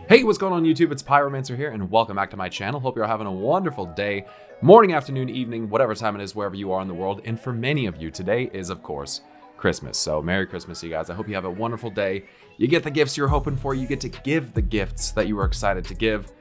Hey, what's going on YouTube? It's Pyromancer here, and welcome back to my channel. Hope you're having a wonderful day, morning, afternoon, evening, whatever time it is, wherever you are in the world. And for many of you, today is, of course, Christmas. So Merry Christmas, you guys. I hope you have a wonderful day. You get the gifts you're hoping for. You get to give the gifts that you were excited to give.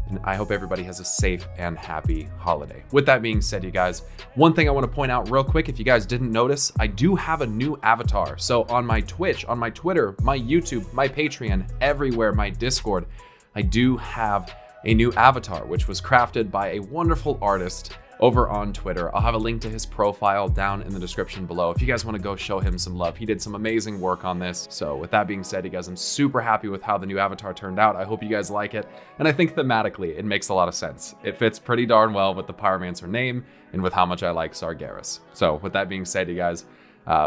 And I hope everybody has a safe and happy holiday. With that being said, you guys, one thing I want to point out real quick, if you guys didn't notice, I do have a new avatar. So on my Twitch, on my Twitter, my YouTube, my Patreon, everywhere, my Discord, I do have a new avatar, which was crafted by a wonderful artist over on Twitter. I'll have a link to his profile down in the description below if you guys want to go show him some love. He did some amazing work on this. So with that being said, you guys, I'm super happy with how the new avatar turned out. I hope you guys like it. And I think thematically, it makes a lot of sense. It fits pretty darn well with the Pyromancer name and with how much I like Sargeras. So with that being said, you guys,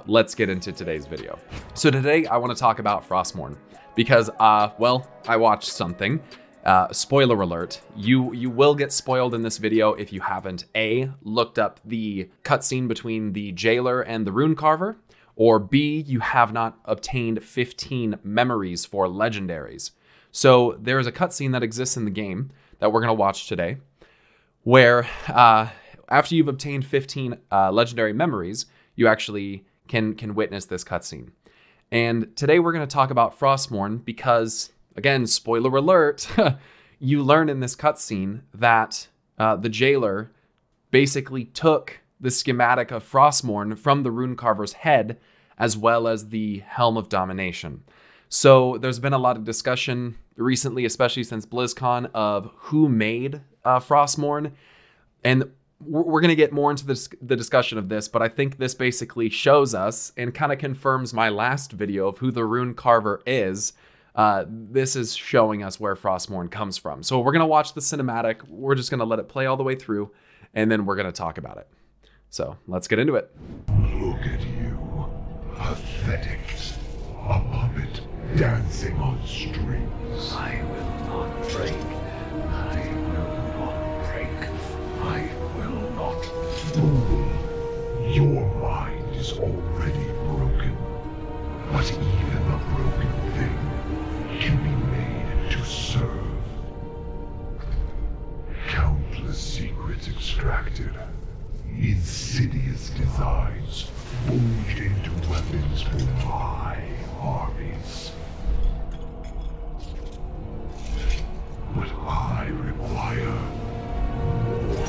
let's get into today's video. So today I want to talk about FROSTMOURNE because, well, I watched something. Spoiler alert, you will get spoiled in this video if you haven't A, looked up the cutscene between the jailer and the rune carver, or B, you have not obtained 15 memories for legendaries. So there is a cutscene that exists in the game that we're going to watch today, where after you've obtained 15 legendary memories, you actually can witness this cutscene. And today we're going to talk about FROSTMOURNE because, again, spoiler alert, you learn in this cutscene that the jailer basically took the schematic of FROSTMOURNE from the rune carver's head, as well as the Helm of Domination. So there's been a lot of discussion recently, especially since BlizzCon, of who made FROSTMOURNE. And we're going to get more into the discussion of this, but I think this basically shows us and kind of confirms my last video of who the rune carver is. This is showing us where FROSTMOURNE comes from. So we're going to watch the cinematic. We're just going to let it play all the way through, and then we're going to talk about it. So let's get into it. Look at you, pathetic, a puppet dancing on strings. I will not break. I will not break. I will not. Fool, your mind is already broken. But even a broken thing can be made to serve. Countless secrets extracted, insidious designs forged into weapons for my armies. But I require more.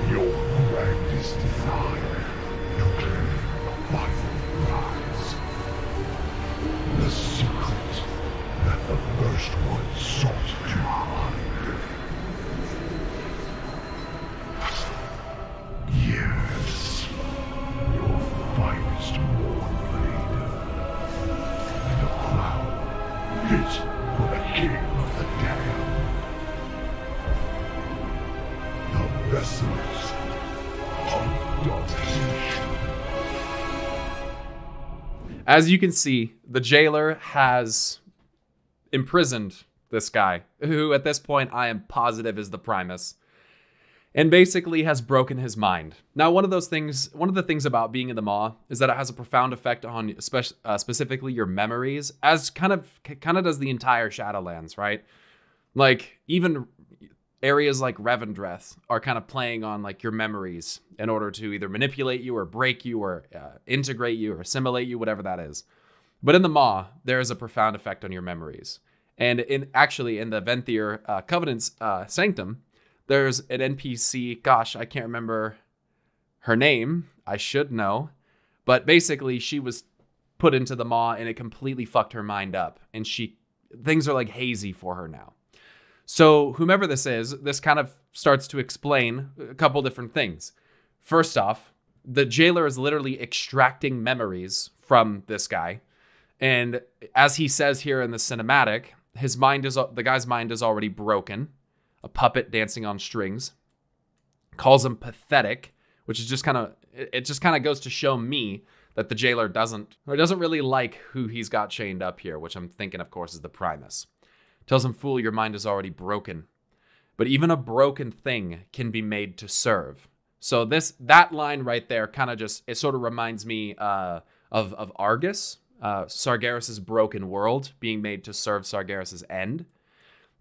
Your grandest desire to claim the final prize. The secret that the first one sought to hide. Yes, your finest morn blade. And a crown fit for the king of the damned. The vessels of domination. As you can see, the jailer has imprisoned this guy, who at this point I am positive is the Primus, and basically has broken his mind. Now, one of the things about being in the Maw is that it has a profound effect on specifically your memories, as kind of does the entire Shadowlands, right? Like, even areas like Revendreth are kind of playing on like your memories in order to either manipulate you or break you or integrate you or assimilate you, whatever that is. But in the Maw, there is a profound effect on your memories. And actually in the Venthyr Covenant's Sanctum, there's an NPC, gosh, I can't remember her name. I should know. But basically she was put into the Maw and it completely fucked her mind up. And things are like hazy for her now. So whomever this is, this kind of starts to explain a couple different things. First off, the jailer is literally extracting memories from this guy. And as he says here in the cinematic, the guy's mind is already broken. A puppet dancing on strings. Calls him pathetic, which is just kind of goes to show me that the jailer doesn't really like who he's got chained up here, which I'm thinking, of course, is the Primus. Tells him, fool, your mind is already broken. But even a broken thing can be made to serve. So that line right there kind of it sort of reminds me of Argus, Sargeras' broken world, being made to serve Sargeras' end.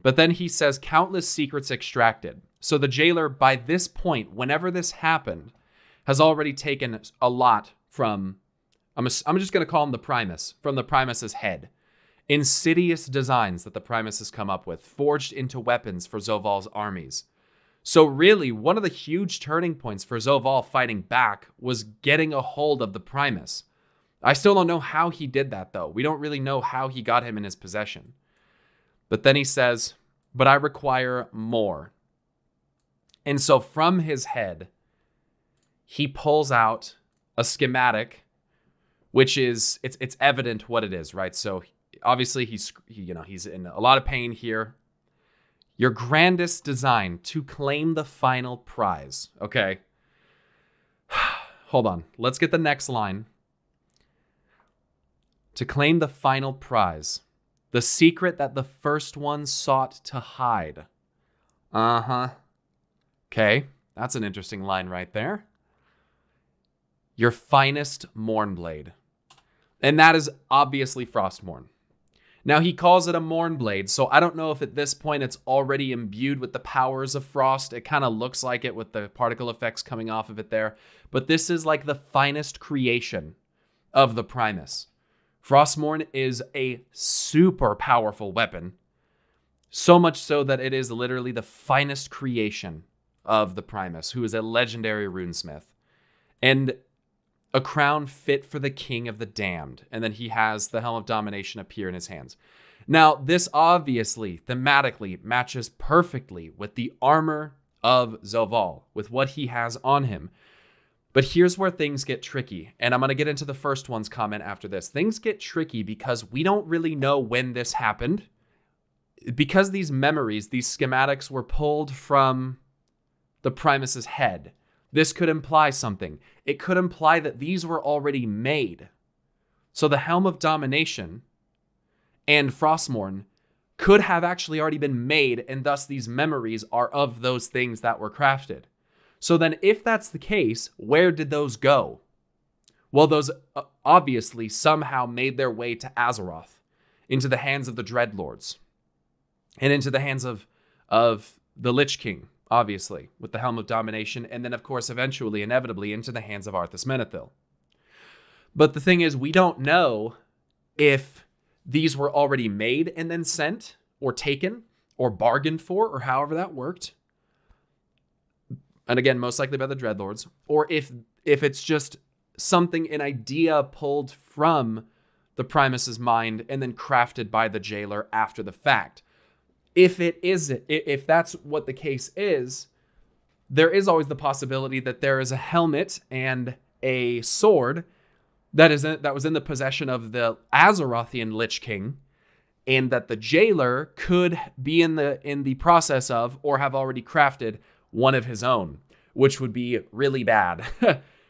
But then he says countless secrets extracted. So the jailer, by this point, whenever this happened, has already taken a lot from, I'm just going to call him the Primus, from the Primus's head. Insidious designs that the Primus has come up with, forged into weapons for Zoval's armies. So really, one of the huge turning points for Zoval fighting back was getting a hold of the Primus. I still don't know how he did that, though. We don't really know how he got him in his possession. But then he says, but I require more. And so from his head, he pulls out a schematic, which is, it's evident what it is, right? So obviously he's in a lot of pain here. Your grandest design to claim the final prize. Okay. Hold on. Let's get the next line. To claim the final prize. The secret that the first one sought to hide. Uh-huh. Okay. That's an interesting line right there. Your finest Mournblade. And that is obviously Frostmourne. Now, he calls it a Mournblade, so I don't know if at this point it's already imbued with the powers of Frost. It kind of looks like it with the particle effects coming off of it there. But this is like the finest creation of the Primus. Frostmourne is a super powerful weapon. So much so that it is literally the finest creation of the Primus, who is a legendary runesmith. And a crown fit for the king of the damned. And then he has the Helm of Domination appear in his hands. Now, this obviously, thematically, matches perfectly with the armor of Zoval, with what he has on him. But here's where things get tricky. And I'm going to get into the first one's comment after this. Things get tricky because we don't really know when this happened. Because these memories, these schematics were pulled from the Primus's head. This could imply something. It could imply that these were already made. So the Helm of Domination and Frostmourne could have actually already been made, and thus these memories are of those things that were crafted. So then if that's the case, where did those go? Well, those obviously somehow made their way to Azeroth, into the hands of the Dreadlords, and into the hands of the Lich King, obviously, with the Helm of Domination, and then, of course, eventually, inevitably, into the hands of Arthas Menethil. But the thing is, we don't know if these were already made and then sent, or taken, or bargained for, or however that worked. And again, most likely by the Dreadlords. Or if it's just something, an idea pulled from the Primus's mind and then crafted by the jailer after the fact. If that's what the case is, there is always the possibility that there is a helmet and a sword that was in the possession of the Azerothian Lich King, and that the jailer could be in the process of, or have already crafted, one of his own, which would be really bad.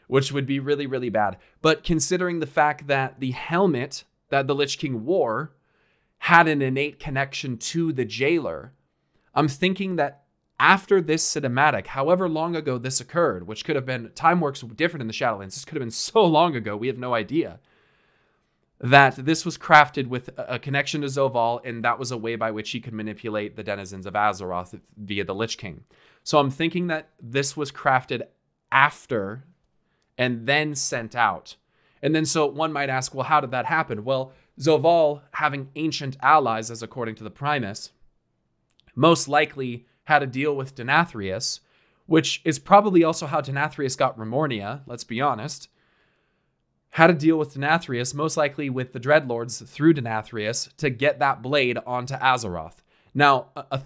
Which would be really, really bad. But considering the fact that the helmet that the Lich King wore had an innate connection to the jailer, I'm thinking that after this cinematic, however long ago this occurred, which could have been, time works different in the Shadowlands, this could have been so long ago, we have no idea, that this was crafted with a connection to Zoval, and that was a way by which he could manipulate the denizens of Azeroth via the Lich King. So I'm thinking that this was crafted after and then sent out. And then so one might ask, well, how did that happen? Well, Zoval, having ancient allies, as according to the Primus, most likely had a deal with Denathrius, which is probably also how Denathrius got Remornia, let's be honest. Had a deal with Denathrius, most likely with the Dreadlords through Denathrius, to get that blade onto Azeroth. Now, the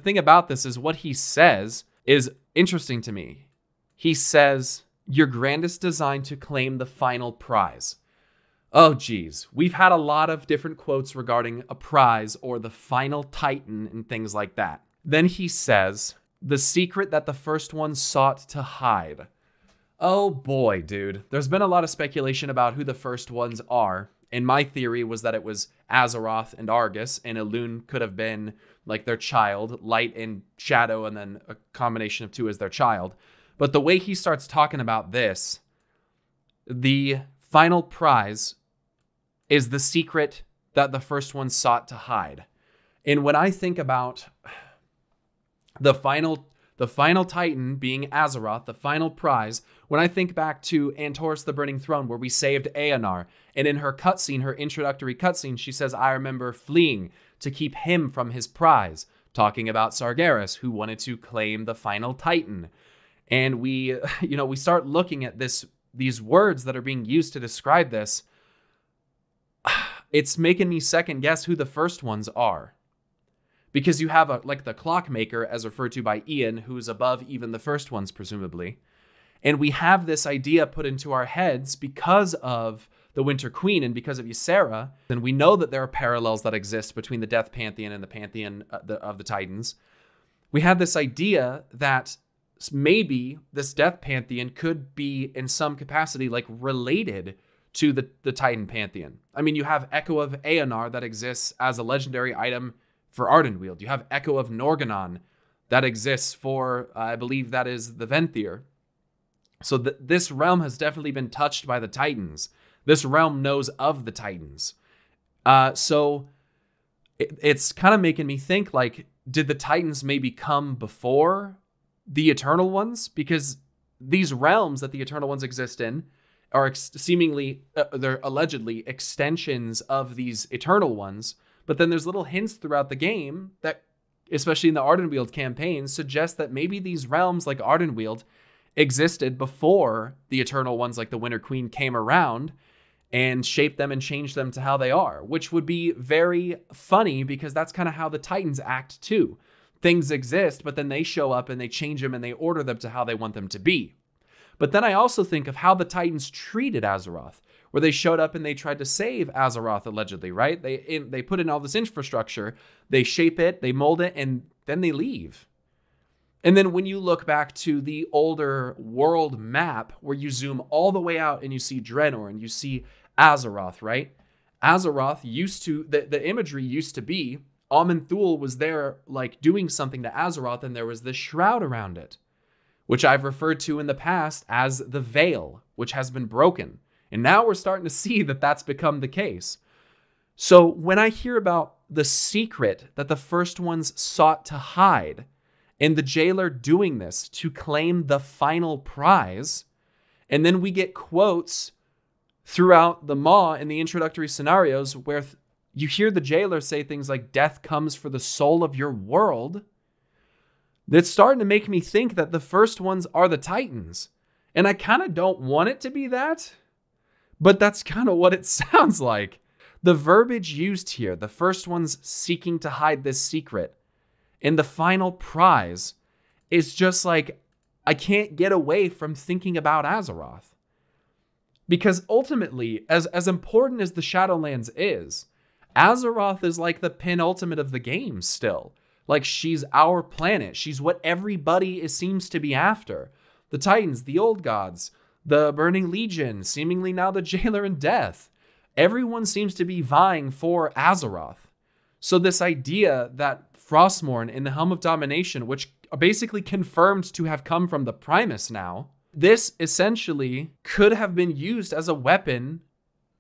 thing about this is what he says is interesting to me. He says, your grandest design to claim the final prize. Oh, geez. We've had a lot of different quotes regarding a prize or the final titan and things like that. Then he says, the secret that the first one sought to hide. Oh boy, dude. There's been a lot of speculation about who the first ones are. And my theory was that it was Azeroth and Argus, and Elune could have been like their child, Light and Shadow, and then a combination of two as their child. But the way he starts talking about this, the final prize is the secret that the first one sought to hide. And when I think about the final Titan being Azeroth, the final prize, when I think back to Antorus the Burning Throne, where we saved Aeonar, and in her cutscene, her introductory cutscene, she says, I remember fleeing to keep him from his prize, talking about Sargeras, who wanted to claim the final Titan. And we start looking at these words that are being used to describe this. It's making me second guess who the first ones are. Because you have the Clockmaker, as referred to by Ian, who's above even the first ones, presumably. And we have this idea put into our heads because of the Winter Queen and because of Ysera. And we know that there are parallels that exist between the Death Pantheon and the Pantheon of the Titans. We have this idea that maybe this Death Pantheon could be, in some capacity, related to the Titan Pantheon. I mean, you have Echo of Aeonar that exists as a legendary item for Ardenweald. You have Echo of Norgannon that exists for, I believe that is the Venthyr. So this realm has definitely been touched by the Titans. This realm knows of the Titans. So it's kind of making me think, did the Titans maybe come before the Eternal Ones? Because these realms that the Eternal Ones exist in are seemingly, they're allegedly extensions of these Eternal Ones. But then there's little hints throughout the game that, especially in the Ardenweald campaign, suggest that maybe these realms like Ardenweald existed before the Eternal Ones like the Winter Queen came around and shaped them and changed them to how they are, which would be very funny because that's kind of how the Titans act too. Things exist, but then they show up and they change them and they order them to how they want them to be. But then I also think of how the Titans treated Azeroth, where they showed up and they tried to save Azeroth, allegedly, right? They put in all this infrastructure, they shape it, they mold it, and then they leave. And then when you look back to the older world map, where you zoom all the way out and you see Draenor and you see Azeroth, right? Azeroth used to, the imagery used to be, Aman'Thul was there doing something to Azeroth, and there was this shroud around it, which I've referred to in the past as the veil, which has been broken. And now we're starting to see that that's become the case. So when I hear about the secret that the first ones sought to hide, and the jailer doing this to claim the final prize, and then we get quotes throughout the Maw in the introductory scenarios where you hear the jailer say things like, death comes for the soul of your world, that's starting to make me think that the first ones are the Titans. And I kind of don't want it to be that, but that's kind of what it sounds like. The verbiage used here, the first ones seeking to hide this secret, and the final prize is just I can't get away from thinking about Azeroth. Because ultimately, as important as the Shadowlands is, Azeroth is the penultimate of the game still. She's our planet. She's what everybody seems to be after. The Titans, the Old Gods, the Burning Legion, seemingly now the Jailer and Death. Everyone seems to be vying for Azeroth. So this idea that Frostmourne in the Helm of Domination, which are basically confirmed to have come from the Primus now, this essentially could have been used as a weapon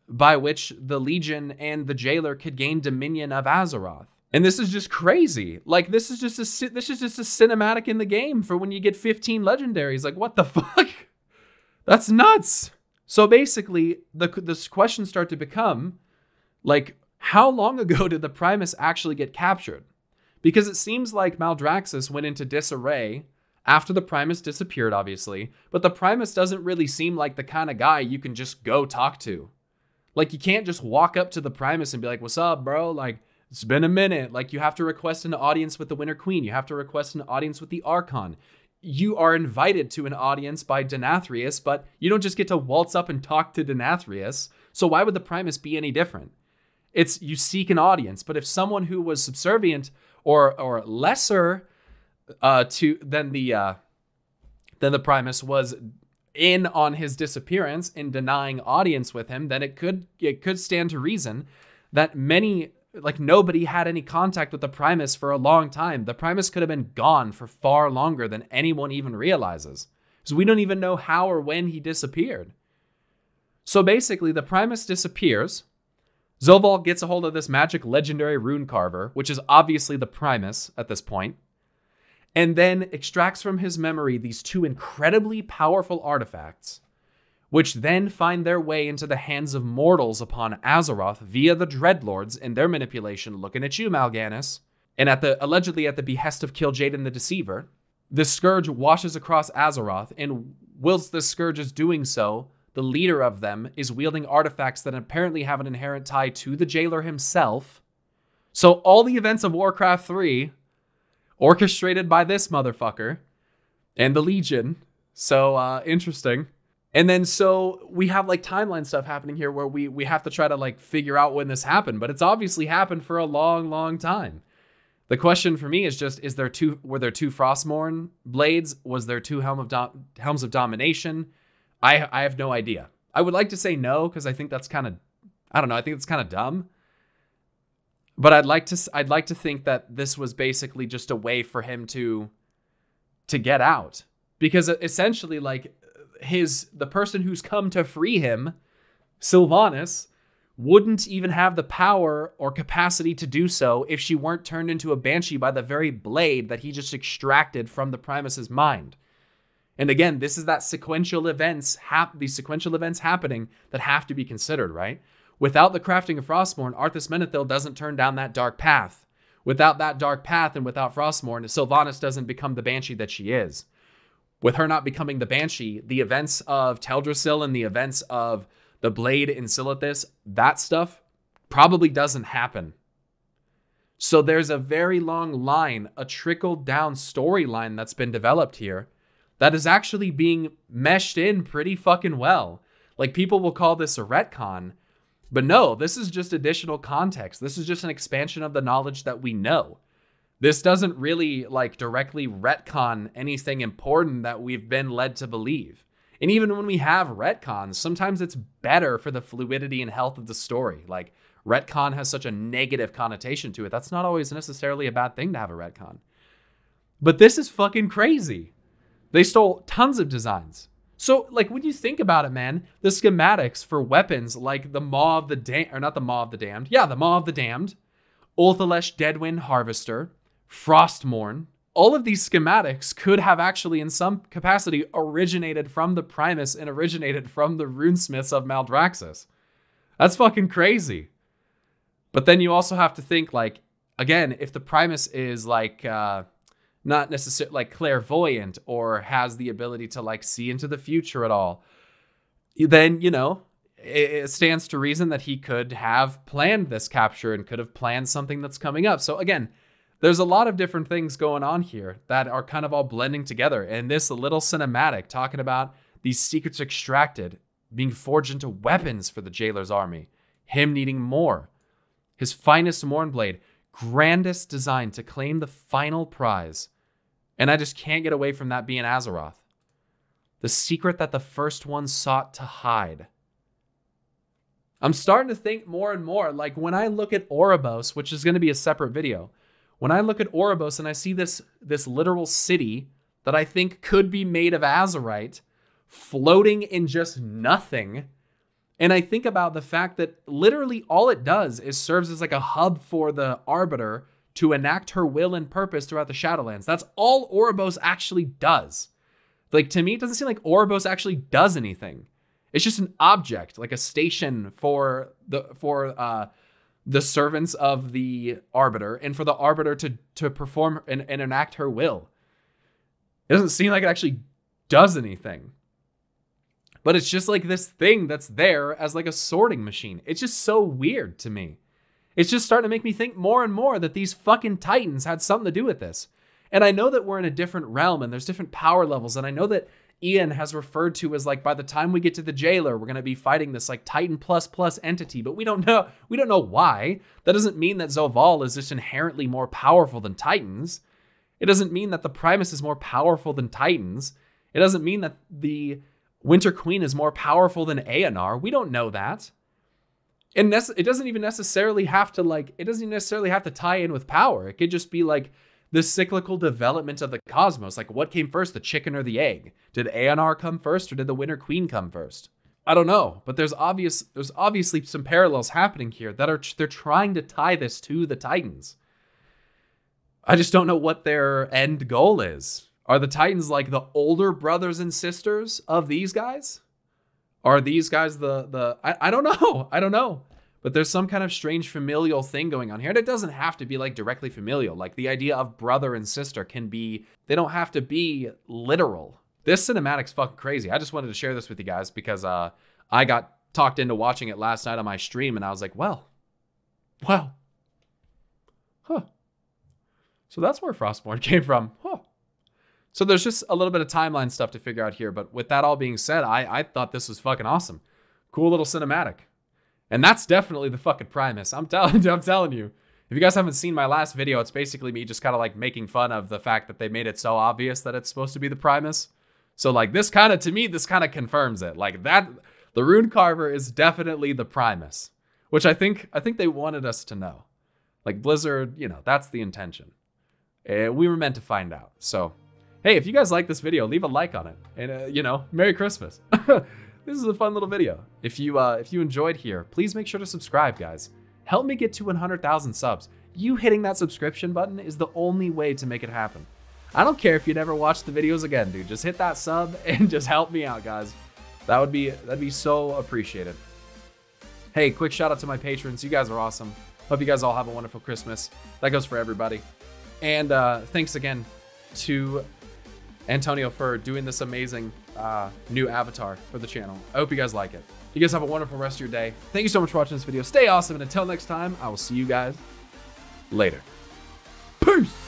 by which the Legion and the Jailer could gain dominion of Azeroth. And this is just crazy. This is just a cinematic in the game for when you get 15 legendaries. What the fuck? That's nuts. So basically, the questions start to become, how long ago did the Primus actually get captured? Because it seems like Maldraxxus went into disarray after the Primus disappeared, obviously. But the Primus doesn't really seem like the kind of guy you can just go talk to. You can't just walk up to the Primus and be like, what's up, bro? It's been a minute. You have to request an audience with the Winter Queen. You have to request an audience with the Archon. You are invited to an audience by Denathrius, but you don't just get to waltz up and talk to Denathrius. So why would the Primus be any different? It's you seek an audience, but if someone who was subservient or lesser than the Primus was in on his disappearance and denying audience with him, then it could stand to reason that nobody had any contact with the Primus for a long time. The Primus could have been gone for far longer than anyone even realizes. So we don't even know how or when he disappeared. So basically, the Primus disappears. Zovaal gets a hold of this magic legendary rune carver, which is obviously the Primus at this point, and then extracts from his memory these two incredibly powerful artifacts, which then find their way into the hands of mortals upon Azeroth via the Dreadlords and their manipulation. Looking at you, Mal'Ganis. And allegedly at the behest of Kil'jaeden the Deceiver, the Scourge washes across Azeroth, and whilst the Scourge is doing so, the leader of them is wielding artifacts that apparently have an inherent tie to the Jailer himself. So all the events of Warcraft 3 orchestrated by this motherfucker and the Legion. So interesting. And then so we have like timeline stuff happening here where we have to try to like figure out when this happened, but it's obviously happened for a long, long time. The question for me is just, were there two Frostmourne blades? Was there two Helms of Domination? I have no idea. I would like to say no, because I think that's kind of, I don't know, I think it's kind of dumb. But I'd like to think that this was basically just a way for him to get out. Because essentially, like, the person who's come to free him, Sylvanas, wouldn't even have the power or capacity to do so if she weren't turned into a banshee by the very blade that he just extracted from the Primus's mind. And again, this is that sequential events, these sequential events happening that have to be considered, right? Without the crafting of Frostmourne, Arthas Menethil doesn't turn down that dark path. Without that dark path and without Frostmourne, Sylvanas doesn't become the banshee that she is. With her not becoming the banshee, the events of Teldrassil and the events of the blade in Silithus, that stuff probably doesn't happen. So there's a very long line, a trickle-down storyline that's been developed here that is actually being meshed in pretty fucking well. Like, people will call this a retcon, but no, this is just additional context. This is just an expansion of the knowledge that we know. This doesn't really, like, directly retcon anything important that we've been led to believe. And even when we have retcons, sometimes it's better for the fluidity and health of the story. Like, retcon has such a negative connotation to it. That's not always necessarily a bad thing to have a retcon. But this is fucking crazy. They stole tons of designs. So, like, when you think about it, man, the schematics for weapons like the Maw of the Damned, or not the Maw of the Damned. Yeah, the Maw of the Damned, Ulthalesh Deadwind Harvester, Frostmourne, all of these schematics could have actually in some capacity originated from the Primus and originated from the runesmiths of Maldraxxus. That's fucking crazy. But then you also have to think, like, again, if the Primus is like not necessarily like clairvoyant or has the ability to like see into the future at all, then, you know, it stands to reason that he could have planned this capture and could have planned something that's coming up. So again, there's a lot of different things going on here that are kind of all blending together. And this little cinematic talking about these secrets extracted, being forged into weapons for the Jailer's army, him needing more, his finest Mournblade, grandest design to claim the final prize. And I just can't get away from that being Azeroth. The secret that the first one sought to hide. I'm starting to think more and more, like when I look at Oribos, which is going to be a separate video, when I look at Oribos and I see this literal city that I think could be made of Azerite floating in just nothing, and I think about the fact that literally all it does is serves as like a hub for the Arbiter to enact her will and purpose throughout the Shadowlands. That's all Oribos actually does. Like, to me, it doesn't seem like Oribos actually does anything. It's just an object, like a station for the servants of the Arbiter and for the Arbiter to perform and enact her will. It doesn't seem like it actually does anything. But it's just like this thing that's there as like a sorting machine. It's just so weird to me. It's just starting to make me think more and more that these fucking Titans had something to do with this. And I know that we're in a different realm and there's different power levels. And I know that Ian has referred to as like, by the time we get to the Jailer, we're going to be fighting this like Titan plus entity, but we don't know why. That doesn't mean that Zovaal is just inherently more powerful than Titans. It doesn't mean that the Primus is more powerful than Titans. It doesn't mean that the Winter Queen is more powerful than Aeonar. We don't know that. And it doesn't even necessarily have to tie in with power. It could just be like the cyclical development of the cosmos. Like, what came first, the chicken or the egg? Did Aeonar come first or did the Winter Queen come first? I don't know, but there's obviously some parallels happening here that they're trying to tie this to the Titans. I just don't know what their end goal is. Are the Titans like the older brothers and sisters of these guys? Are these guys I don't know. I don't know. But there's some kind of strange familial thing going on here. And it doesn't have to be like directly familial. Like the idea of brother and sister can be, they don't have to be literal. This cinematic's fucking crazy. I just wanted to share this with you guys because I got talked into watching it last night on my stream and I was like, well. Huh. So that's where Frostmourne came from. Huh. So there's just a little bit of timeline stuff to figure out here. But with that all being said, I thought this was fucking awesome. Cool little cinematic. And that's definitely the fucking Primus. I'm telling you. If you guys haven't seen my last video, it's basically me just kind of like making fun of the fact that they made it so obvious that it's supposed to be the Primus. So like this kind of, to me, this kind of confirms it. Like that, the Rune Carver is definitely the Primus. Which I think they wanted us to know. Like Blizzard, you know, that's the intention. We were meant to find out. So, hey, if you guys like this video, leave a like on it. And, you know, Merry Christmas. This is a fun little video. If you enjoyed here, please make sure to subscribe, guys. Help me get to 100,000 subs. You hitting that subscription button is the only way to make it happen. I don't care if you never watch the videos again, dude. Just hit that sub and just help me out, guys. That'd be so appreciated. Hey, quick shout out to my patrons. You guys are awesome. Hope you guys all have a wonderful Christmas. That goes for everybody. And thanks again to Antonio for doing this amazing new avatar for the channel. I hope you guys like it. You guys have a wonderful rest of your day. Thank you so much for watching this video. Stay awesome, and until next time, I will see you guys later. Peace!